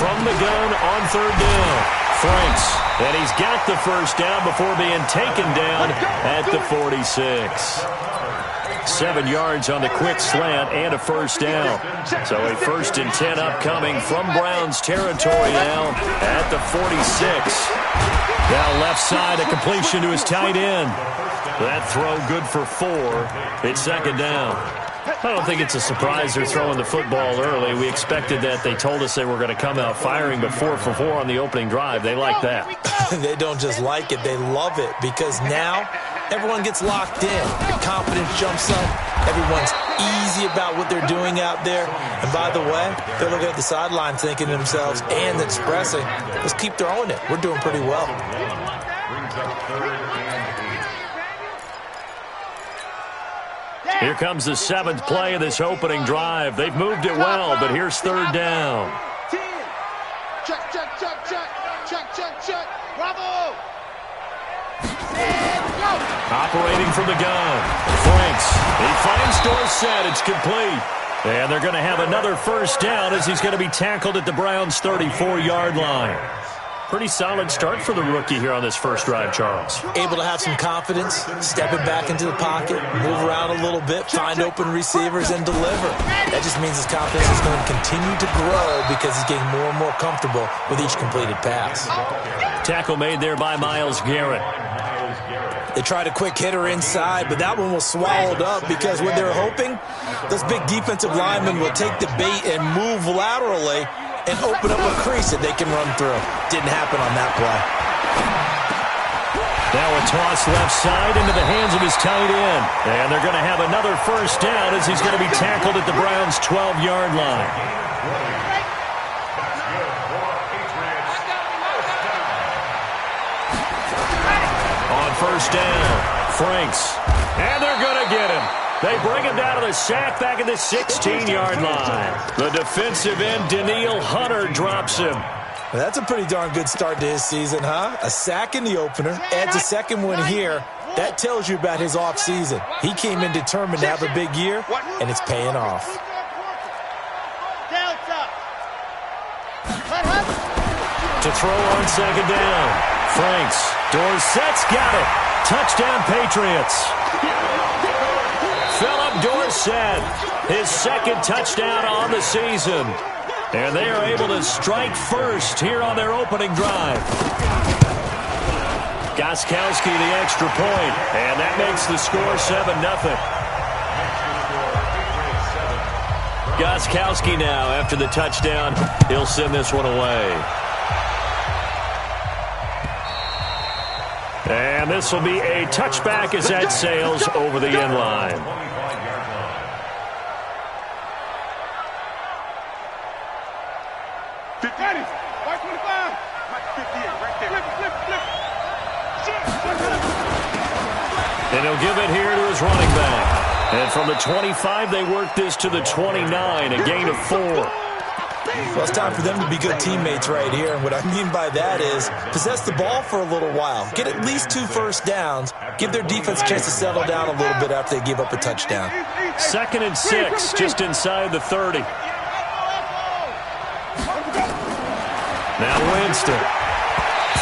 from the gun on third down. Franks, and he's got the first down before being taken down at the 46. 7 yards on the quick slant and a first down. So a 1st and 10 upcoming from Browns territory now at the 46. Now left side, a completion to his tight end. That throw good for 4. It's 2nd down. I don't think it's a surprise they're throwing the football early. We expected that. They told us they were going to come out firing, but 4 for 4 on the opening drive. They like that. They don't just like it, they love it, because now everyone gets locked in. The confidence jumps up. Everyone's easy about what they're doing out there. And by the way, they're looking at the sideline thinking to themselves and expressing, let's keep throwing it. We're doing pretty well. Here comes the 7th play of this opening drive. They've moved it well, but here's 3rd down. Check, check, check, check. Check, check, check. Bravo! And go! Operating from the gun. Franks. He finds Dorsett. It's complete. And they're going to have another first down as he's going to be tackled at the Browns' 34-yard line. Pretty solid start for the rookie here on this first drive, Charles. Able to have some confidence, stepping back into the pocket, move around a little bit, find open receivers, and deliver. That just means his confidence is going to continue to grow because he's getting more and more comfortable with each completed pass. Tackle made there by Myles Garrett. They tried a quick hitter inside, but that one was swallowed up because what they're hoping, those big defensive linemen will take the bait and move laterally and open up a crease that they can run through. Didn't happen on that play. Now a toss left side into the hands of his tight end. And they're going to have another first down as he's going to be tackled at the Browns' 12-yard line. On first down, Franks. And they're going to get him. They bring him down to the sack back at the 16-yard line. The defensive end, Danielle Hunter, drops him. Well, that's a pretty darn good start to his season, huh? A sack in the opener, adds a second one here. That tells you about his offseason. He came in determined to have a big year, and it's paying off. To throw on 2nd down. Franks. Dorsett's got it. Touchdown, Patriots. Philip Dorsett, his 2nd touchdown on the season. And they are able to strike first here on their opening drive. Gostkowski the extra point, and that makes the score 7-0. Gostkowski now, after the touchdown, he'll send this one away. And this will be a touchback as that sails over the end line. And he'll give it here to his running back. And from the 25, they work this to the 29, a gain of 4. Well, it's time for them to be good teammates right here. And what I mean by that is possess the ball for a little while. Get at least 2 first downs. Give their defense a chance to settle down a little bit after they give up a touchdown. 2nd and 6, just inside the 30. Now Winston.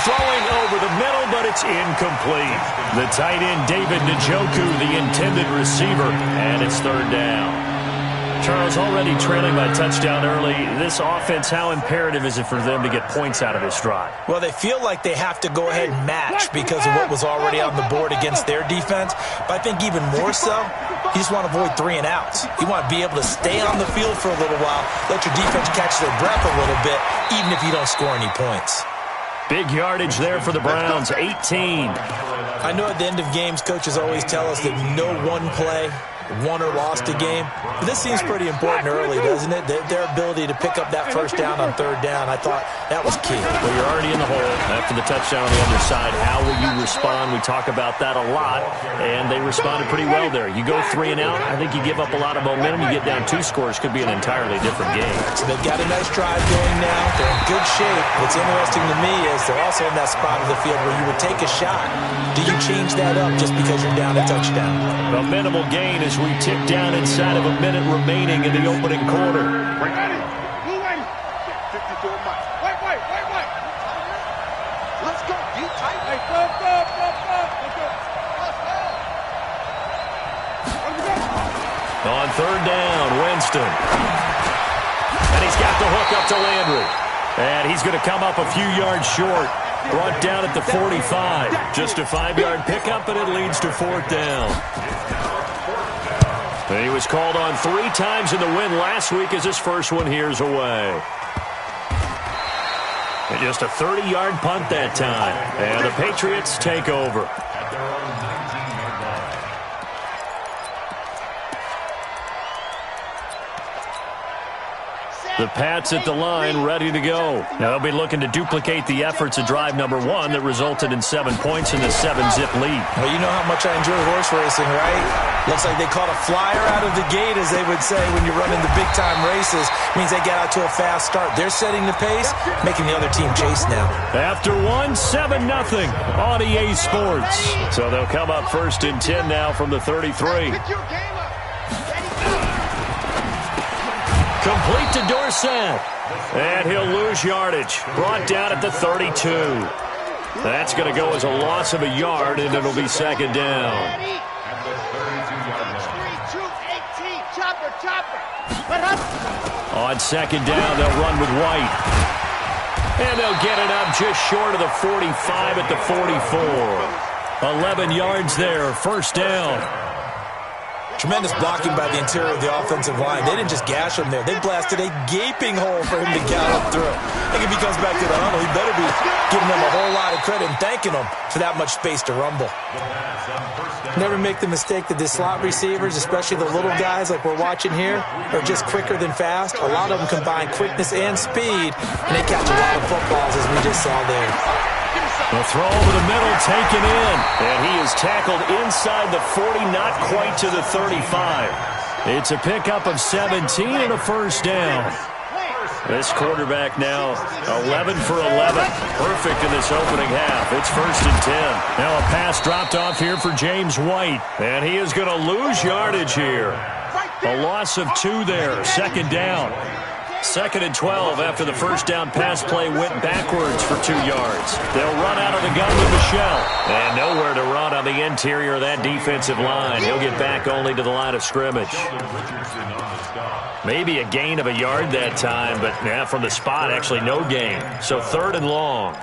Throwing over the middle, but it's incomplete. The tight end, David Njoku, the intended receiver, and it's 3rd down. Charles, already trailing by touchdown early. This offense, how imperative is it for them to get points out of this drive? Well, they feel like they have to go ahead and match because of what was already on the board against their defense. But I think even more so, you just want to avoid 3 and outs. You want to be able to stay on the field for a little while, let your defense catch their breath a little bit, even if you don't score any points. Big yardage there for the Browns, 18. I know at the end of games, coaches always tell us that no one play won or lost a game. But this seems pretty important early, doesn't it? Their ability to pick up that first down on 3rd down, I thought that was key. Well, you're already in the hole after the touchdown on the underside. How will you respond? We talk about that a lot, and they responded pretty well there. You go 3 and out, I think you give up a lot of momentum. You get down 2 scores, could be an entirely different game. So they've got a nice drive going now. They're in good shape. What's interesting to me is they're also in that spot of the field where you would take a shot. Do you change that up just because you're down a touchdown? A minimal gain as we tick down inside of a minute remaining in the opening quarter. you doing much. Wait. Let's go, D tight. Hey, go. On third down, Winston. And he's got the hook up to Landry. And he's going to come up a few yards short. Brought down at the 45. Just a 5-yard pickup, and it leads to fourth down. And he was called on 3 times in the win last week as his first one here's away. And just a 30-yard punt that time. And the Patriots take over. The Pats at the line, ready to go. Now they'll be looking to duplicate the efforts of drive number 1 that resulted in 7 points in the 7-zip lead. Well, you know how much I enjoy horse racing, right? Looks like they caught a flyer out of the gate, as they would say when you're running the big-time races. Means they get out to a fast start. They're setting the pace, making the other team chase now. After 1, 7-0 on EA Sports. So they'll come up first and 10 now from the 33. Complete to Dorsett. And he'll lose yardage. Brought down at the 32. That's going to go as a loss of a yard, and it'll be second down. On second down, they'll run with White. And they'll get it up just short of the 45 at the 44. 11 yards there, first down. Tremendous blocking by the interior of the offensive line. They didn't just gash him there. They blasted a gaping hole for him to gallop through. I think if he comes back to the huddle, he better be giving them a whole lot of credit and thanking them for that much space to rumble. Never make the mistake that the slot receivers, especially the little guys like we're watching here, are just quicker than fast. A lot of them combine quickness and speed, and they catch a lot of footballs, as we just saw there. The throw over the middle, taken in. And he is tackled inside the 40, not quite to the 35. It's a pickup of 17 and a first down. This quarterback now 11 for 11. Perfect in this opening half. It's first and 10. Now a pass dropped off here for James White. And he is going to lose yardage here. A loss of 2 there. Second down. Second and 12 after the first down pass play went backwards for 2 yards. They'll run out of the gun with Michelle. And nowhere to run on the interior of that defensive line. He'll get back only to the line of scrimmage. Maybe a gain of a yard that time, but from the spot, actually no gain. So third and long.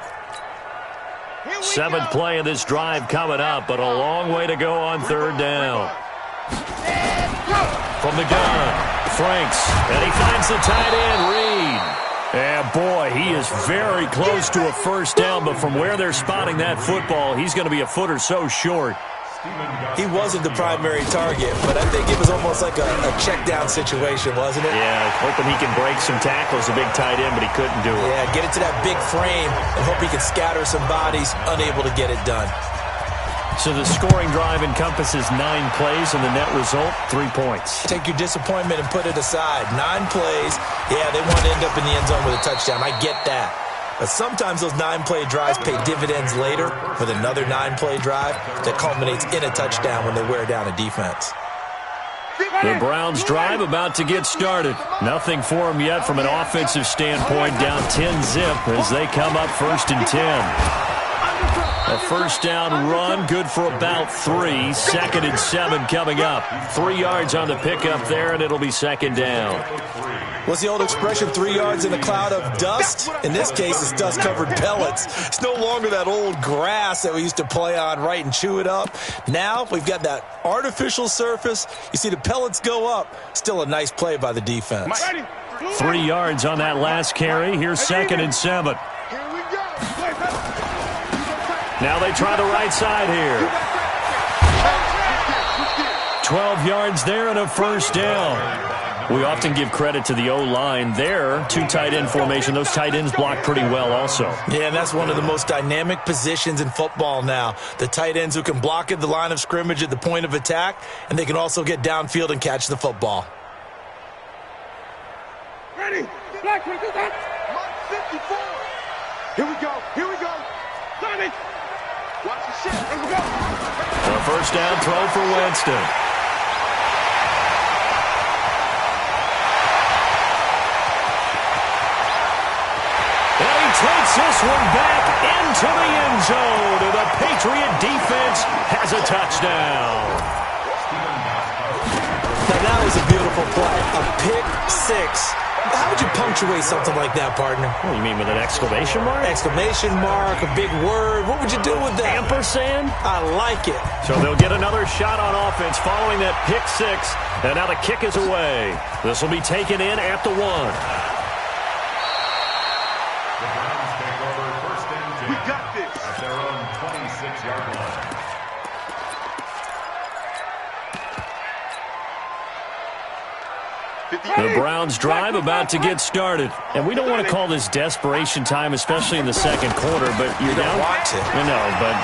7th play of this drive coming up, but a long way to go on third down. From the gun. Franks, and he finds the tight end, Reed. And boy, he is very close to a first down, but from where they're spotting that football, he's going to be a foot or so short. He wasn't the primary target, but I think it was almost like a check down situation, wasn't it? Yeah, hoping he can break some tackles, a big tight end, but he couldn't do it. Yeah, get it to that big frame and hope he can scatter some bodies, unable to get it done. So the scoring drive encompasses 9 plays, and the net result, 3 points. Take your disappointment and put it aside. 9 plays. Yeah, they want to end up in the end zone with a touchdown. I get that. But sometimes those 9-play drives pay dividends later with another 9-play drive that culminates in a touchdown when they wear down a defense. The Browns drive about to get started. Nothing for them yet from an offensive standpoint, down 10-zip as they come up first and 10. A first down run, good for about 3. Second and 7 coming up. 3 yards on the pickup there, and it'll be second down. What's the old expression, 3 yards in a cloud of dust? In this case, it's dust-covered pellets. It's no longer that old grass that we used to play on, right, and chew it up. Now we've got that artificial surface. You see the pellets go up. Still a nice play by the defense. 3 yards on that last carry. Here's second and 7. Now they try the right side here. 12 yards there and a first down. We often give credit to the O-line there. 2 tight end formation. Those tight ends block pretty well also. Yeah, and that's one of the most dynamic positions in football now. The tight ends who can block at the line of scrimmage at the point of attack, and they can also get downfield and catch the football. Ready? Black, we do that. 54. Here we go. Here we go. Johnny. Watch the shit. Here we go. A first down throw for Winston. takes this one back into the end zone. And the Patriot defense has a touchdown. Now, that was a beautiful play. A pick six. How would you punctuate something like that, partner? What do you mean, with an exclamation mark? Exclamation mark, a big word. What would you do with that? Ampersand? I like it. So they'll get another shot on offense following that pick six. And now the kick is away. This will be taken in at the 1. We got this. At their own 26-yard line. The Browns' drive about to get started. And we don't want to call this desperation time, especially in the second quarter, but you're down. Watch it. I know, but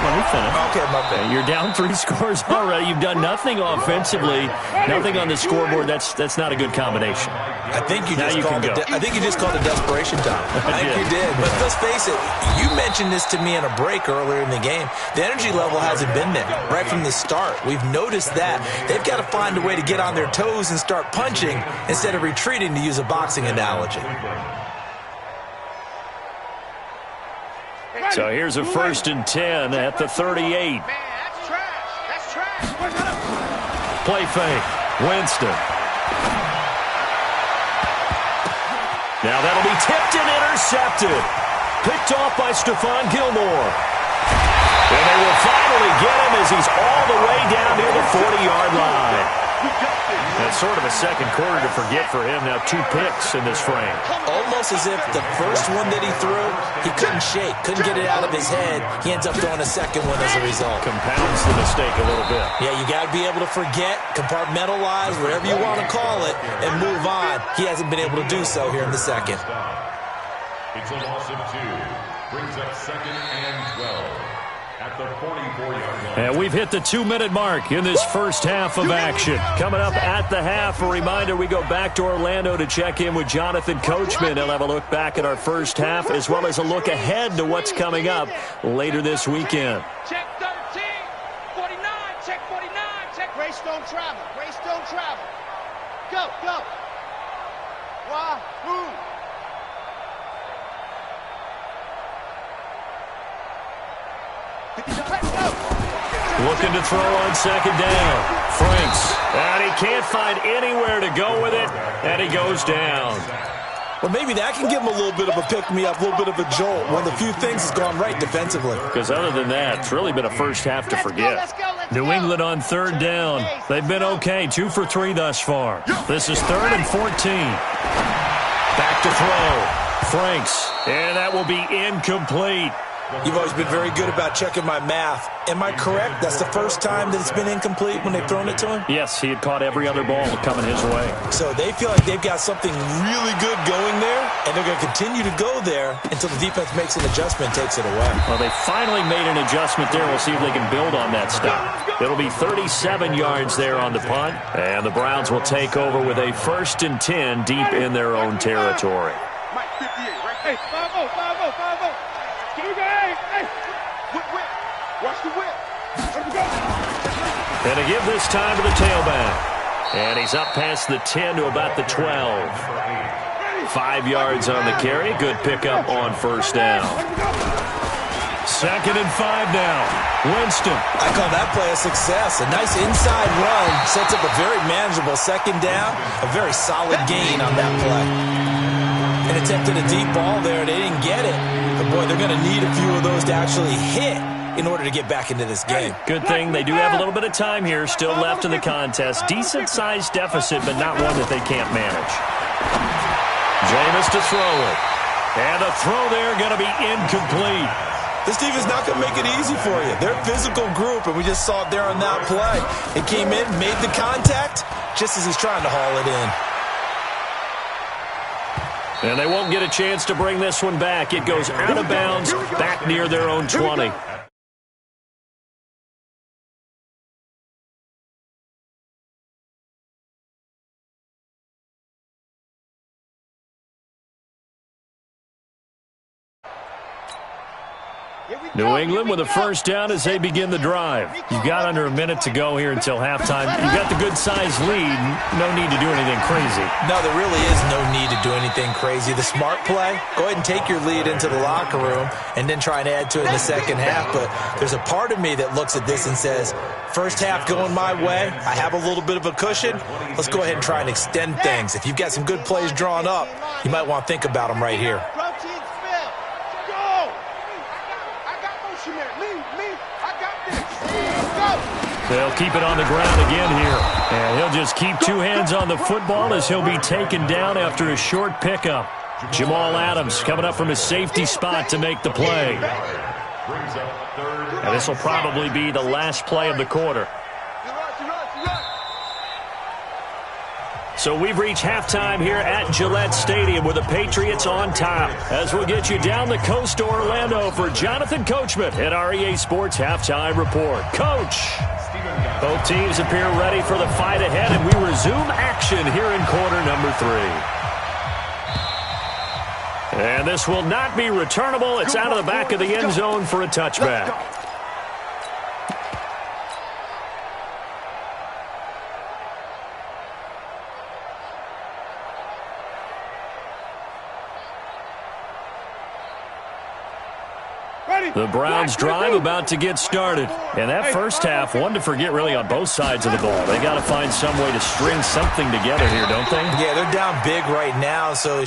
let me finish. Okay, my bad. You're down 3 scores already. You've done nothing offensively, nothing on the scoreboard. That's not a good combination. I think you just called it. I think you just called it desperation time. I think you did. But let's face it. You mentioned this to me in a break earlier in the game. The energy level hasn't been there right from the start. We've noticed that. They've got to find a way to get on their toes and start punching instead of retreating, to use a boxing analogy. So here's a 1st and 10 at the 38. Man, that's trash. That's trash. Play fake. Winston. Now that'll be tipped and intercepted. Picked off by Stephon Gilmore. And they will finally get him as he's all the way down near the 40-yard line. That's sort of a second quarter to forget for him. Now 2 picks in this frame. Almost as if the first one that he threw, he couldn't shake, couldn't get it out of his head. He ends up throwing a second one as a result. Compounds the mistake a little bit. Yeah, you got to be able to forget, compartmentalize, whatever you want to call it, and move on. He hasn't been able to do so here in the second. It's a loss of 2. Brings up 2nd and 12. At the 44-yard line. And we've hit the 2-minute mark in this first half of action. Coming up at the half, a reminder, we go back to Orlando to check in with Jonathan Coachman. He'll have a look back at our first half as well as a look ahead to what's coming up later this weekend. Check 13, 49, check 49, check. Grace don't travel, Grace don't travel. Go, go. Wahoo. Looking to throw on 2nd down. Franks. And he can't find anywhere to go with it, and he goes down. Well, maybe that can give him a little bit of a pick-me-up, a little bit of a jolt. One of the few things has gone right defensively. Because other than that, it's really been a first half to forget. Let's go. New England on 3rd down. They've been okay, 2 for 3 thus far. This is 3rd and 14. Back to throw. Franks. And that will be incomplete. You've always been very good about checking my math. Am I correct? That's the first time that it's been incomplete when they've thrown it to him? Yes, he had caught every other ball coming his way. So they feel like they've got something really good going there, and they're going to continue to go there until the defense makes an adjustment and takes it away. Well, they finally made an adjustment there. We'll see if they can build on that stop. It'll be 37 yards there on the punt, and the Browns will take over with a 1st and 10 deep in their own territory. Mike 58, right? Hey, 5-0, 5-0, 5-0. Here we go, hey. Whip. Watch the whip. Here we go. And to give this time to the tailback. And he's up past the 10 to about the 12. 5 yards on the carry. Good pickup on 1st down. 2nd and 5 now. Winston. I call that play a success. A nice inside run sets up a very manageable 2nd down. A very solid gain on that play. And attempted a deep ball there. They didn't get it. But, boy, they're going to need a few of those to actually hit in order to get back into this game. Good thing they do have a little bit of time here still left in the contest. Decent-sized deficit, but not one that they can't manage. Jameis to throw it. And a throw there going to be incomplete. This defense not going to make it easy for you. They're a physical group, and we just saw it there on that play. It came in, made the contact, just as he's trying to haul it in. And they won't get a chance to bring this one back. It goes out of bounds, back near their own 20. New England with a first down as they begin the drive. You've got under a minute to go here until halftime. You've got the good-sized lead. No need to do anything crazy. No, there really is no need to do anything crazy. The smart play, go ahead and take your lead into the locker room and then try and add to it in the second half. But there's a part of me that looks at this and says, first half going my way, I have a little bit of a cushion. Let's go ahead and try and extend things. If you've got some good plays drawn up, you might want to think about them right here. They'll keep it on the ground again here. And he'll just keep two hands on the football as he'll be taken down after a short pickup. Jamal Adams coming up from his safety spot to make the play. And this will probably be the last play of the quarter. So we've reached halftime here at Gillette Stadium with the Patriots on top. As we'll get you down the coast to Orlando for Jonathan Coachman at our EA Sports Halftime Report. Coach, both teams appear ready for the fight ahead, and we resume action here in quarter number 3. And this will not be returnable. It's out of the back of the end zone for a touchback. The Browns drive about to get started. And that first half, one to forget really on both sides of the ball. They got to find some way to string something together here, don't they? Yeah, they're down big right now, so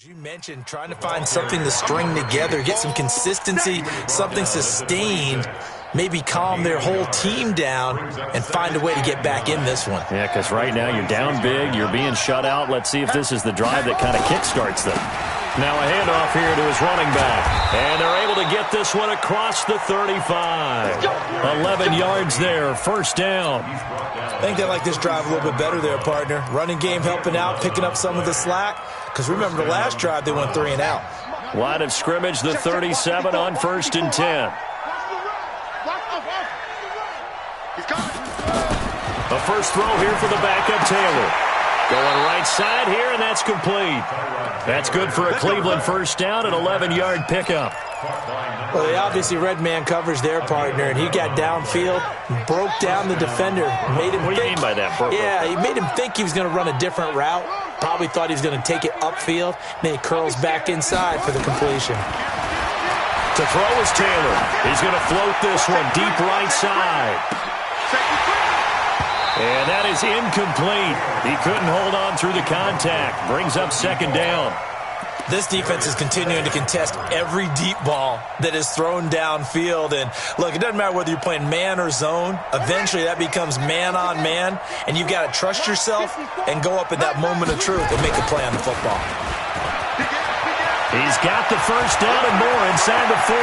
you mentioned trying to find something to string together, get some consistency, something sustained, maybe calm their whole team down and find a way to get back in this one. Yeah, because right now you're down big, you're being shut out. Let's see if this is the drive that kind of kickstarts them. Now a handoff here to his running back. And they're able to get this one across the 35. 11 yards there, first down. I think they like this drive a little bit better there, partner. Running game helping out, picking up some of the slack. Because remember, the last drive, they went 3 and out. Line of scrimmage, the 37 on 1st and 10. A first throw here for the backup, Taylor. Going right side here, and that's complete. That's good for a Cleveland first down, an 11-yard pickup. Well, they obviously read man coverage there, partner, and he got downfield, broke down the defender, made him What do you mean by that, Burko? Yeah, he made him think he was going to run a different route. Probably thought he was going to take it upfield. Then he curls back inside for the completion. To throw is Taylor. He's going to float this one deep right side. And that is incomplete. He couldn't hold on through the contact. Brings up second down. This defense is continuing to contest every deep ball that is thrown downfield. And, look, it doesn't matter whether you're playing man or zone. Eventually, that becomes man-on-man, and you've got to trust yourself and go up at that moment of truth and make a play on the football. He's got the first down and more inside the 40.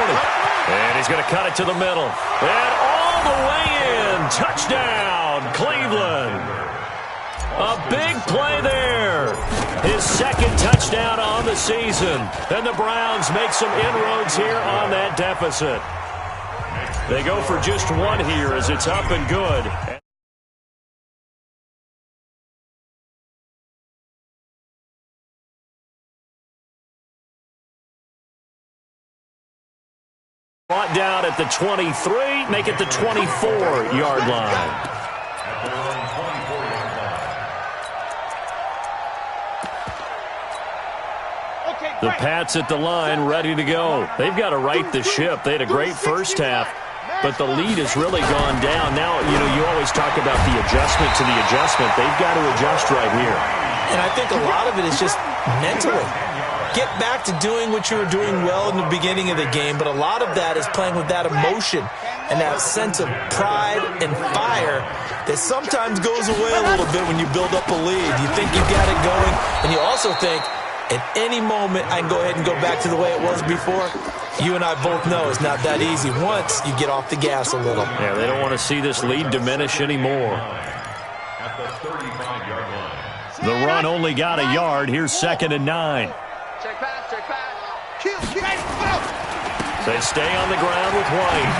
And he's going to cut it to the middle. And all the way in. Touchdown, Cleveland. A big play there. His second touchdown on the season. And the Browns make some inroads here on that deficit. They go for just one here as it's up and good. Brought down at the 23, make it the 24-yard line. The Pats at the line, ready to go. They've got to right the ship. They had a great first half, but the lead has really gone down. Now, you always talk about the adjustment to the adjustment. They've got to adjust right here. And I think a lot of it is just mentally. Get back to doing what you were doing well in the beginning of the game, but a lot of that is playing with that emotion and that sense of pride and fire that sometimes goes away a little bit when you build up a lead. You think you've got it going, and you also think, at any moment, I can go ahead and go back to the way it was before. You and I both know it's not that easy once you get off the gas a little. Yeah, they don't want to see this lead diminish anymore. At the 35-yard line. The run only got a yard. Here's 2nd and 9. Check pass, check pass. Kill, They stay on the ground with White.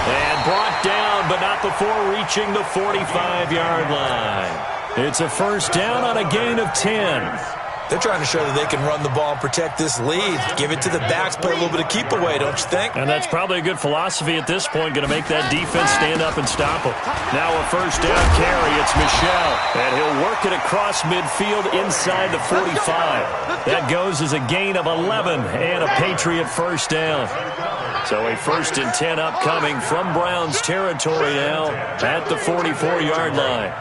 And brought down, but not before reaching the 45-yard line. It's a first down on a gain of 10. They're trying to show that they can run the ball and protect this lead. Give it to the backs, play a little bit of keep away, don't you think? And that's probably a good philosophy at this point, going to make that defense stand up and stop them. Now a first down carry. It's Michel, and he'll work it across midfield inside the 45. That goes as a gain of 11 and a Patriot first down. So a first and 10 upcoming from Browns territory now at the 44-yard line.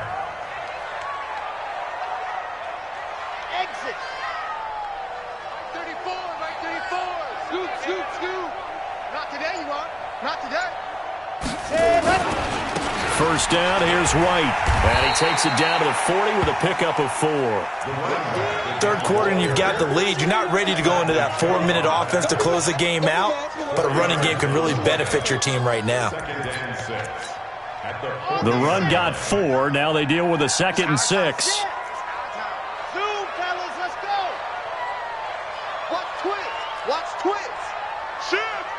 First down, here's White. And he takes it down to the 40 with a pickup of 4. Third quarter and you've got the lead. You're not ready to go into that 4-minute offense to close the game out, but a running game can really benefit your team right now. The run got 4. Now they deal with a 2nd and 6.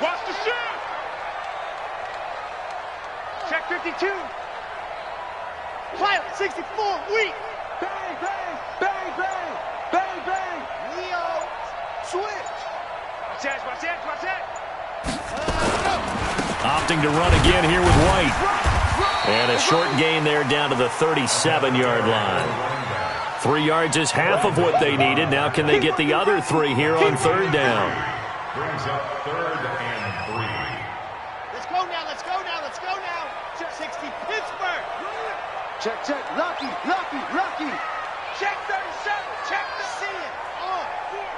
Watch the shift. Check 52. Pilot 64. Weak. Bang, bang, bang, bang, bang, bang. Leo, switch. Watch that. Opting to run again here with White. And a short gain there down to the 37-yard line. 3 yards is half of what they needed. Now can they get the other 3 here on third down? Brings up 3rd and 3. Let's go now. 60 Pittsburgh. Check. Lucky. Check 37. Check the scene. On.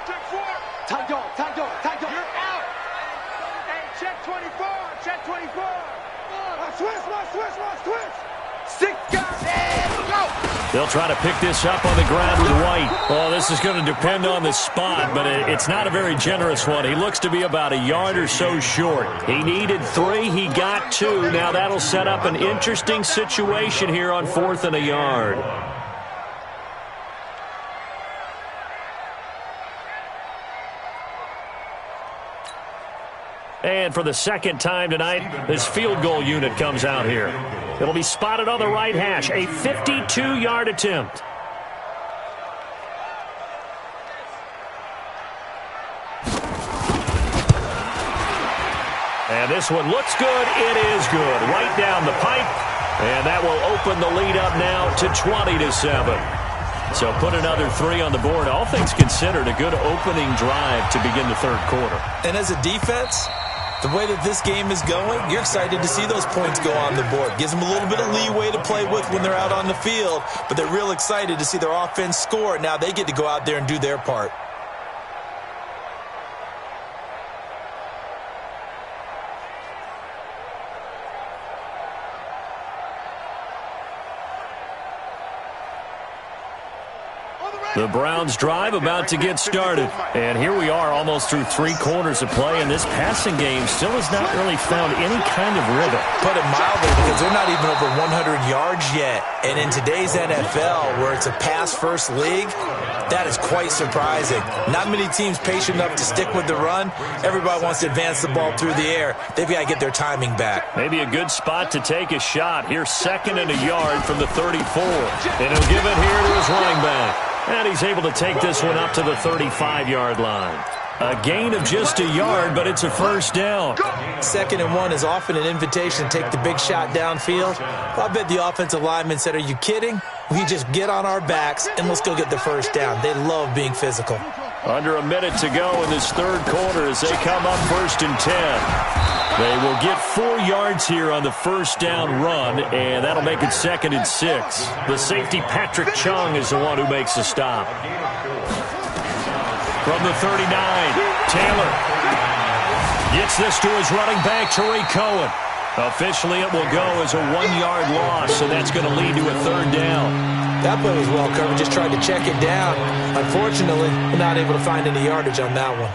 Check 4. Tight dog. You're out. Hey, check 24. Switch. 6 guys. And go. They'll try to pick this up on the ground with White. Well, this is going to depend on the spot, but it's not a very generous one. He looks to be about a yard or so short. He needed 3. He got 2. Now that'll set up an interesting situation here on 4th and a yard. And for the second time tonight, this field goal unit comes out here. It'll be spotted on the right hash, a 52-yard attempt. And this one looks good. It is good. Right down the pipe. And that will open the lead up now to 20-7. So put another 3 on the board. All things considered, a good opening drive to begin the third quarter. And as a defense, the way that this game is going, you're excited to see those points go on the board. Gives them a little bit of leeway to play with when they're out on the field, but they're real excited to see their offense score. Now they get to go out there and do their part. The Browns drive about to get started. And here we are almost through 3 quarters of play, and this passing game still has not really found any kind of rhythm. Put it mildly, because they're not even over 100 yards yet. And in today's NFL, where it's a pass-first league, that is quite surprising. Not many teams patient enough to stick with the run. Everybody wants to advance the ball through the air. They've got to get their timing back. Maybe a good spot to take a shot. Here's 2nd and a yard from the 34. And he'll give it here to his running back. And he's able to take this one up to the 35-yard line. A gain of just a yard, but it's a first down. 2nd and 1 is often an invitation to take the big shot downfield. Well, I bet the offensive lineman said, "Are you kidding? We just get on our backs and let's go get the first down." They love being physical. Under a minute to go in this third quarter as they come up 1st and 10. They will get 4 yards here on the first down run, and that'll make it 2nd and 6. The safety, Patrick Chung, is the one who makes the stop. From the 39, Taylor gets this to his running back, Tariq Cohen. Officially, it will go as a 1-yard loss, and that's going to lead to a 3rd down. That play was well covered, just tried to check it down. Unfortunately, we're not able to find any yardage on that one.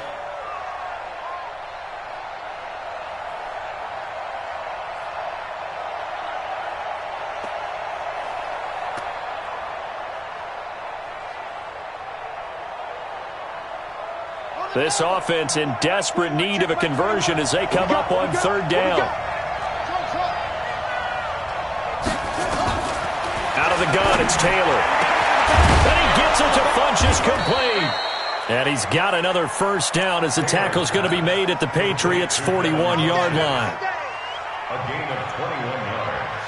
This offense in desperate need of a conversion as they come up on 3rd down. the gun. It's Taylor. And he gets it to Funchess complete. And he's got another first down as the tackle's going to be made at the Patriots' 41-yard line. A gain of 21 yards.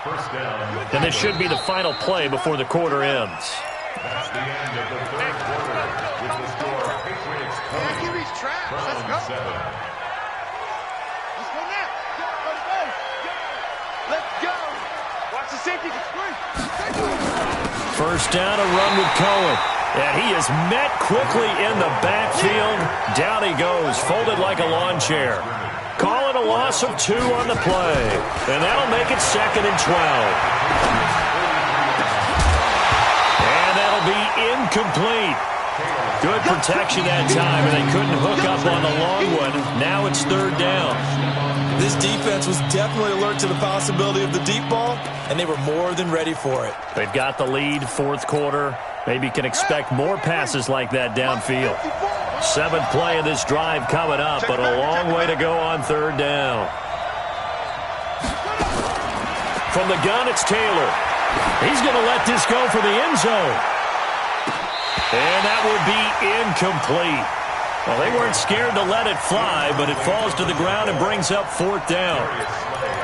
First down. And this should be the final play before the quarter ends. That's the end of the third quarter with the score Patriots 20, Browns 7. Let's go now. Let's go. Watch the safety. First down, a run with Cohen. And he is met quickly in the backfield. Down he goes, folded like a lawn chair. Calling a loss of 2 on the play. And that'll make it 2nd and 12. And that'll be incomplete. Good protection that time, and they couldn't hook up on the long one. Now it's 3rd down. This defense was definitely alert to the possibility of the deep ball, and they were more than ready for it. They've got the lead, 4th quarter. Maybe can expect more passes like that downfield. 7th play of this drive coming up, but a long way to go on 3rd down. From the gun, it's Taylor. He's going to let this go for the end zone. And that will be incomplete. Well, they weren't scared to let it fly, but it falls to the ground and brings up 4th down.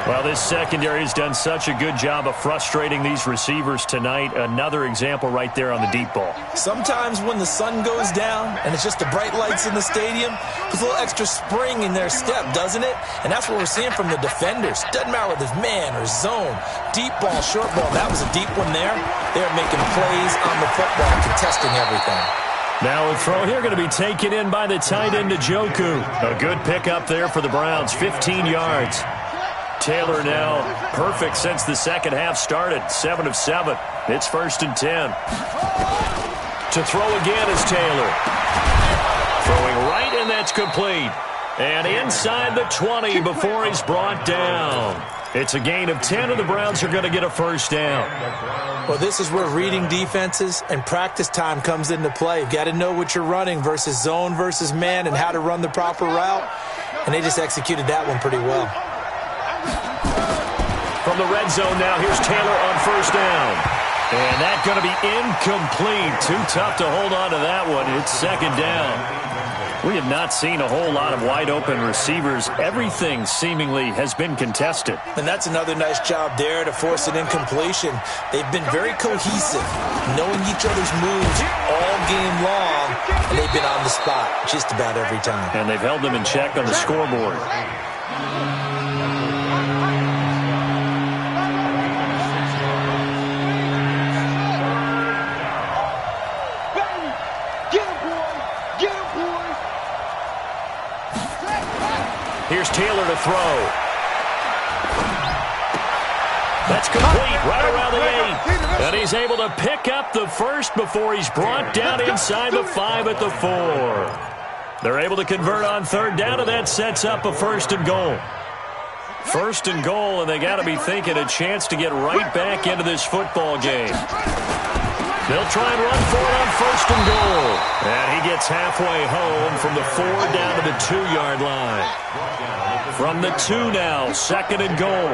Well, this secondary has done such a good job of frustrating these receivers tonight. Another example right there on the deep ball. Sometimes when the sun goes down and it's just the bright lights in the stadium, there's a little extra spring in their step, doesn't it? And that's what we're seeing from the defenders. Doesn't matter whether it's man or zone, deep ball, short ball. That was a deep one there. They're making plays on the football, contesting everything. Now a throw here going to be taken in by the tight end, Njoku. A good pickup there for the Browns, 15 yards. Taylor now perfect since the second half started, 7 of 7. It's 1st and 10. To throw again is Taylor. Throwing right, and that's complete. And inside the 20 before he's brought down. It's a gain of 10, and the Browns are going to get a first down. Well, this is where reading defenses and practice time comes into play. You've got to know what you're running versus zone versus man and how to run the proper route. And they just executed that one pretty well. From the red zone now, here's Taylor on first down. And that's going to be incomplete. Too tough to hold on to that one. It's 2nd down. We have not seen a whole lot of wide-open receivers. Everything seemingly has been contested. And that's another nice job there to force an incompletion. They've been very cohesive, knowing each other's moves all game long, and they've been on the spot just about every time. And they've held them in check on the scoreboard. Here's Taylor to throw. That's complete right around the 8. And he's able to pick up the first before he's brought down inside the 5 at the 4. They're able to convert on 3rd down, and that sets up a 1st and goal. 1st and goal, and they got to be thinking a chance to get right back into this football game. They'll try and run for it on 1st and goal. And he gets halfway home from the 4 down to the 2-yard line. From the 2 now, 2nd and goal.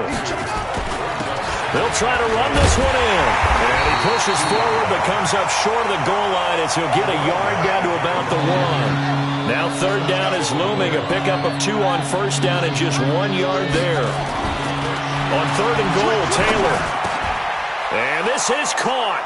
They'll try to run this one in. And he pushes forward but comes up short of the goal line as he'll get a yard down to about the 1. Now 3rd down is looming. A pickup of 2 on 1st down and just 1 yard there. On 3rd and goal, Taylor. And this is caught.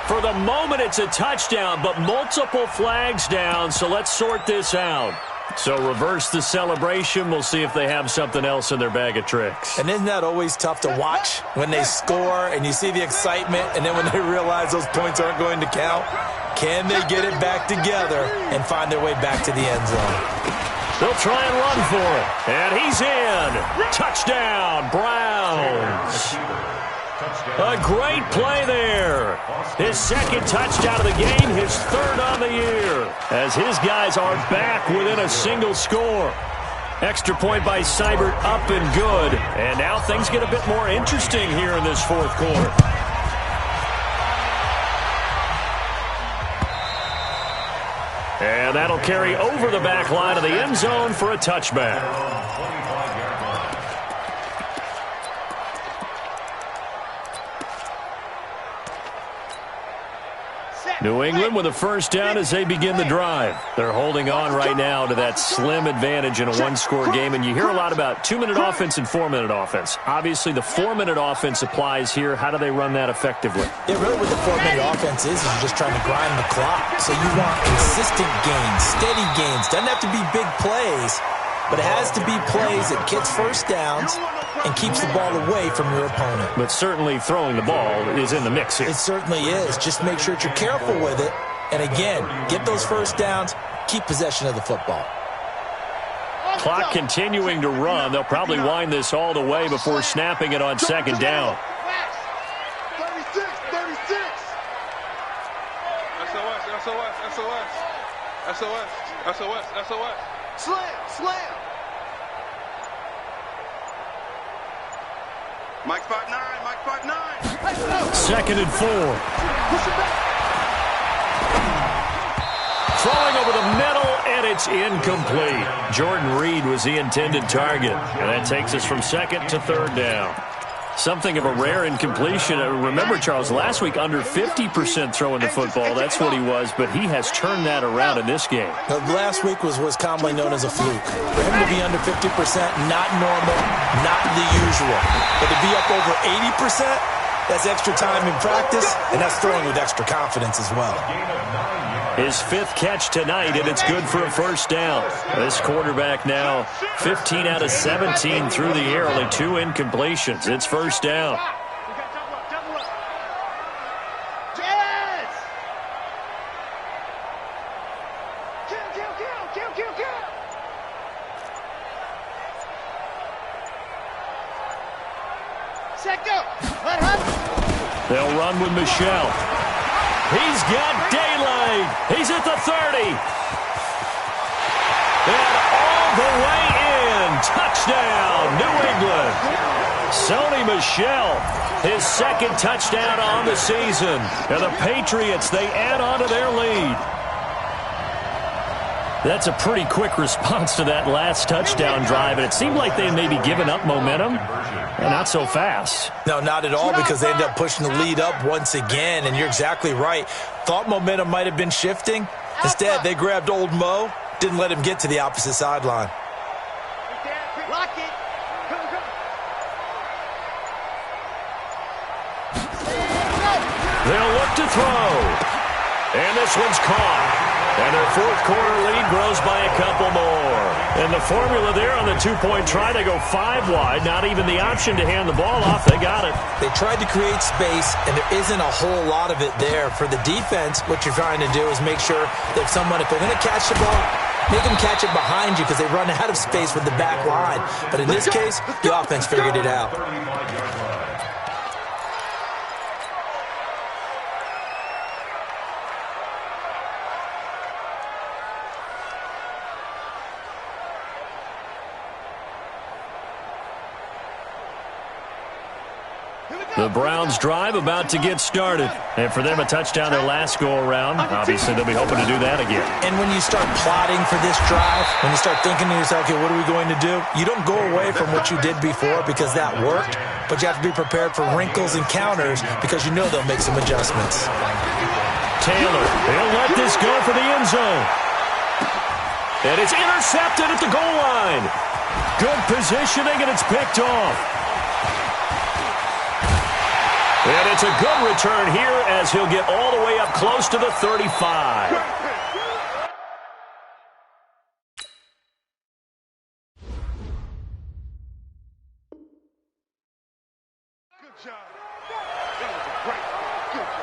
For the moment, it's a touchdown, but multiple flags down, so let's sort this out. So reverse the celebration. We'll see if they have something else in their bag of tricks. And isn't that always tough to watch when they score and you see the excitement, and then when they realize those points aren't going to count? Can they get it back together and find their way back to the end zone? They'll try and run for it. And he's in. Touchdown, Browns. A great play there. His 2nd touchdown of the game, his 3rd on the year. As his guys are back within a single score. Extra point by Seibert, up and good. And now things get a bit more interesting here in this 4th quarter. And that'll carry over the back line of the end zone for a touchback. New England with a first down as they begin the drive. They're holding on right now to that slim advantage in a one-score game, and you hear a lot about 2-minute offense and 4-minute offense. Obviously, the 4-minute offense applies here. How do they run that effectively? Yeah, really what the 4-minute offense is you're just trying to grind the clock. So you want consistent gains, steady gains. Doesn't have to be big plays, but it has to be plays that gets first downs and keeps the ball away from your opponent. But certainly throwing the ball is in the mix here. It certainly is. Just make sure that you're careful with it. And again, get those first downs, keep possession of the football. Clock continuing to run. They'll probably wind this all the way before snapping it on second down. 36, 36. SOS. Slam. Mike 5'9". Second and 4. Throwing over the middle, and it's incomplete. Jordan Reed was the intended target, and that takes us from second to third down. Something of a rare incompletion. Remember, Charles, last week under 50% throwing the football. That's what he was, but he has turned that around in this game. Now, last week was commonly known as a fluke. For him to be under 50%, not normal, not the usual. But to be up over 80%, that's extra time in practice, and that's throwing with extra confidence as well. His fifth catch tonight, and it's good for a first down. This quarterback now 15 out of 17 through the air, only 2 incompletions. It's first down. They'll run with Michelle. He's got daylight. He's at the 30. And all the way in. Touchdown, New England. Sony Michel, his second touchdown on the season. And the Patriots, they add on to their lead. That's a pretty quick response to that last touchdown drive, and it seemed like they may be giving up momentum. Not so fast. No, not at all, because they ended up pushing the lead up once again, and you're exactly right. Thought momentum might have been shifting. Instead, they grabbed old Mo, didn't let him get to the opposite sideline. Lock it. They'll look to throw. And this one's caught. And their fourth quarter lead grows by a couple more. And the formula there on the two-point try, they go 5 wide. Not even the option to hand the ball off. They got it. They tried to create space, and there isn't a whole lot of it there. For the defense, what you're trying to do is make sure that if they're going to catch the ball, make them catch it behind you because they run out of space with the back line. But in this case, the offense figured it out. The Browns drive about to get started. And for them, a touchdown their last go-around. Obviously, they'll be hoping to do that again. And when you start plotting for this drive, when you start thinking to yourself, okay, what are we going to do? You don't go away from what you did before because that worked, but you have to be prepared for wrinkles and counters because you know they'll make some adjustments. Taylor, he'll let this go for the end zone. And it's intercepted at the goal line. Good positioning, and it's picked off. And it's a good return here as he'll get all the way up close to the 35. Good job. That was a great one. Good job.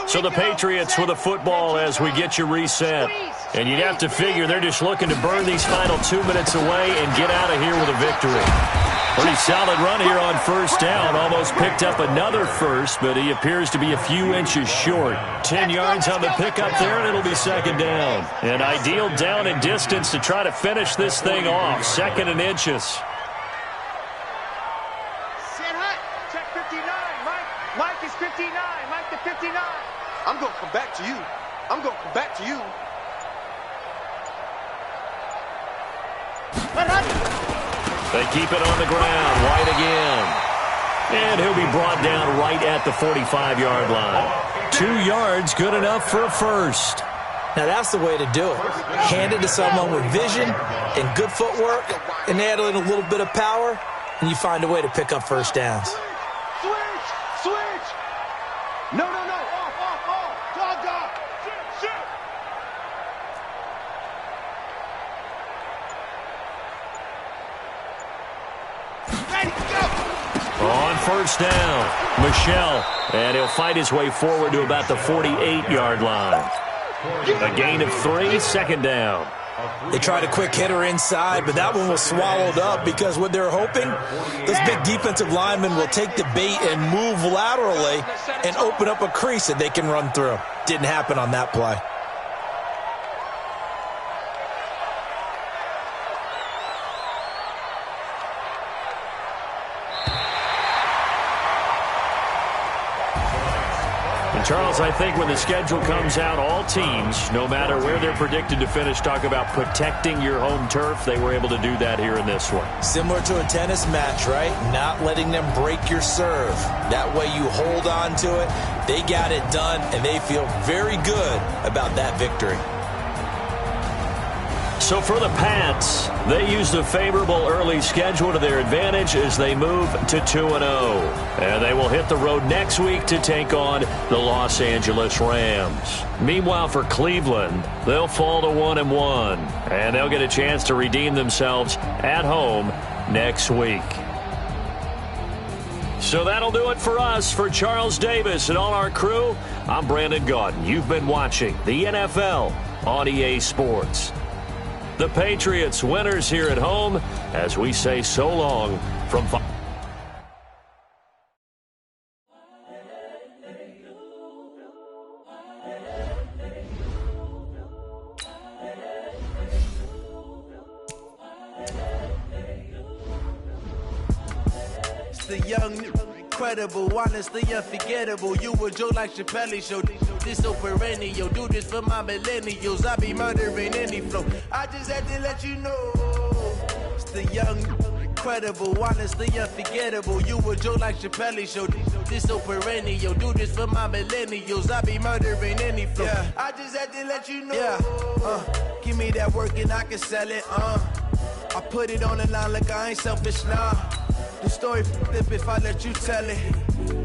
So the Patriots with the football as we get you reset. And you'd have to figure they're just looking to burn these final 2 minutes away and get out of here with a victory. Pretty solid run here on first down. Almost picked up another first, but he appears to be a few inches short. 10 yards on the pickup there, and it'll be second down. An ideal down and distance to try to finish this thing off. 2nd and inches. Set hut. Check 59. Mike is 59. Mike to 59. I'm I'm going to come back to you. I'm going to come back to you. They keep it on the ground. White again. And he'll be brought down right at the 45-yard line. 2 yards, good enough for a first. Now that's the way to do it. Hand it to someone with vision and good footwork, and add in a little bit of power, and you find a way to pick up first downs. Switch! No. Off. Dog. Shit. Ready, go! On first down, Michelle, and he'll fight his way forward to about the 48-yard line. A gain of 3, second down. They tried a quick hitter inside, but that one was swallowed up because what they're hoping, those big defensive linemen will take the bait and move laterally and open up a crease that they can run through. Didn't happen on that play. Charles, I think when the schedule comes out, all teams, no matter where they're predicted to finish, talk about protecting your home turf. They were able to do that here in this one. Similar to a tennis match, right? Not letting them break your serve. That way you hold on to it. They got it done, and they feel very good about that victory. So for the Pats, they used a favorable early schedule to their advantage as they move to 2-0. And they will hit the road next week to take on the Los Angeles Rams. Meanwhile, for Cleveland, they'll fall to 1-1. And they'll get a chance to redeem themselves at home next week. So that'll do it for us. For Charles Davis and all our crew, I'm Brandon Gaudin. You've been watching the NFL on EA Sports. The Patriots winners here at home as we say so long from... It's the young, incredible, honestly unforgettable. You a Joe like Chappelle show. This so perennial, do this for my millennials. I be murdering any flow. I just had to let you know. It's the young, incredible, honestly unforgettable. You a Joe like Chappelle show. This so perennial, do this for my millennials. I be murdering any flow. Yeah. I just had to let you know. Yeah. Give me that work and I can sell it. I put it on the line like I ain't selfish, nah. The story flip if I let you tell it.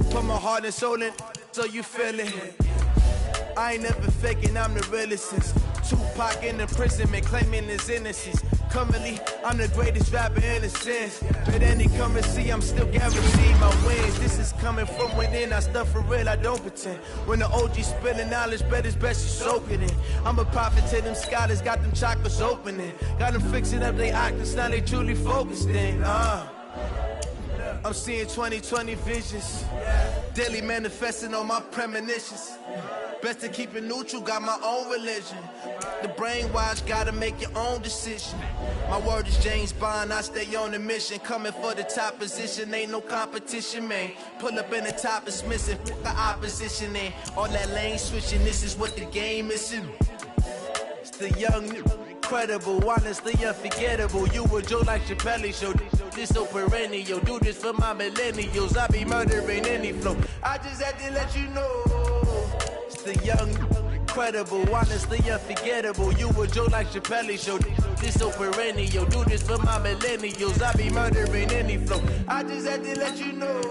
Put my heart and soul in so you feel it. I ain't never faking, I'm the realest since Tupac in imprisonment, claiming his innocence. Currently, I'm the greatest rapper in a sense. But any currency, I'm still guaranteed my wins. This is coming from within, I stuff for real, I don't pretend. When the OG spilling knowledge, bet it's best you soak it in. I'm a prophet to them scholars, got them chakras opening. Got them fixing up they octaves, now they truly focused in. I'm seeing 2020 visions. Daily manifesting on my premonitions. Best to keep it neutral, got my own religion. The brainwash, gotta make your own decision. My word is James Bond, I stay on a mission. Coming for the top position, ain't no competition, man. Pull up in the top, it's missing, the opposition in. All that lane switching, this is what the game is in. It's the young, incredible, honestly unforgettable. You a Joe like Chappelle show. This so perennial, do this for my millennials. I be murdering any flow. I just had to let you know. It's the young, incredible, honestly unforgettable. You a Joe like Chappelle show. This so perennial, do this for my millennials. I be murdering any flow. I just had to let you know.